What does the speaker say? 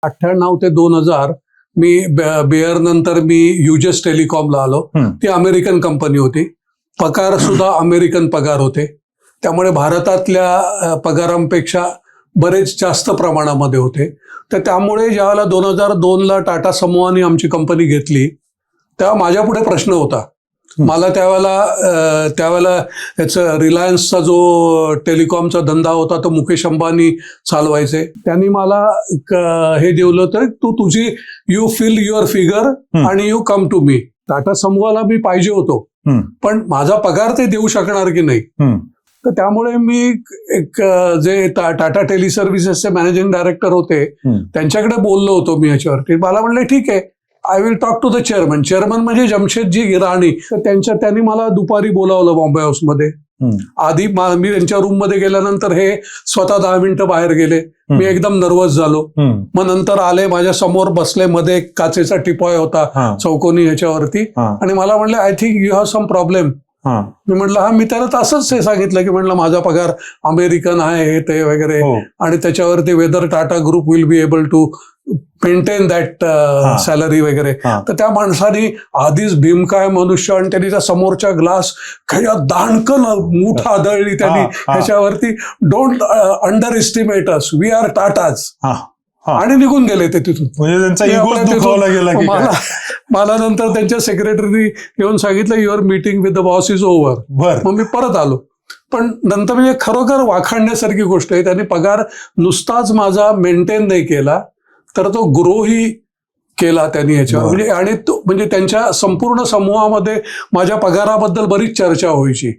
98 ते 2000 मी बेअर नंतर मी युजस टेलिकॉमला आलो. ती अमेरिकन कंपनी होती. पगार सुद्धा अमेरिकन पगार होते. त्यामुळे भारतातल्या पगारांपेक्षा बरेच जास्त प्रमाणामध्ये होते. तर त्यामुळे ज्यावेळेला 2002ला टाटा समूहाने आमची कंपनी घेतली तेव्हा माझ्या पुढे प्रश्न होता. मला त्यावेळेला याचं रिलायन्सचा जो टेलिकॉमचा धंदा होता तो मुकेश अंबानी चालवायचे. त्यांनी मला हे दिलं तर तुझी यू फिल युअर फिगर आणि you come to me. Tata समूहाला मी पाहिजे होतो, पण माझा पगार ते देऊ शकणार की नाही. तर त्यामुळे मी एक जे टाटा टेलिसर्व्हिसेसचे मॅनेजिंग डायरेक्टर होते त्यांच्याकडे बोललो होतो मी याच्यावरती. मला म्हणले ठीक आहे, I will talk to the chairman. Chairman म्हणजे जमशेदजी गिराणी. तर त्यांनी मला दुपारी बोलावलं बॉम्बे हाऊसमध्ये. आधी मी त्यांच्या रूम मध्ये गेल्यानंतर हे स्वतः 10 मिनिटं बाहेर गेले. मी एकदम नर्वस झालो. मग नंतर आले, माझ्या समोर बसले, मध्ये एक काचेचा टिपॉय होता चौकोनी ह्याच्यावरती, आणि मला म्हणले I think you have some problem. मी म्हटलं हा. मी त्याला तसंच हे सांगितलं की म्हटलं माझा पगार अमेरिकन आहे हे ते वगैरे, आणि त्याच्यावरती whether Tata group will be able to maintain that salary वगैरे. तर त्या माणसाने आधीच भीमकाय मनुष्य, आणि त्यांनी त्या समोरच्या ग्लास दाणकन मूठ आदळली त्यांनी त्याच्यावरती. Don't underestimate us, we are Tatas, आणि निघून गेले ते तिथून. मला नंतर त्यांच्या सेक्रेटरीनी येऊन सांगितलं your meeting with the boss is over. मग मी परत आलो. पण नंतर म्हणजे खरोखर वाखाणण्यासारखी गोष्ट आहे. त्यांनी पगार नुसताच माझा मेंटेन नाही केला, तर तो ग्रोही केला त्यांनी ह्याच्यावर. म्हणजे आणि तो म्हणजे त्यांच्या संपूर्ण समूहामध्ये माझ्या पगाराबद्दल बरीच चर्चा व्हायची.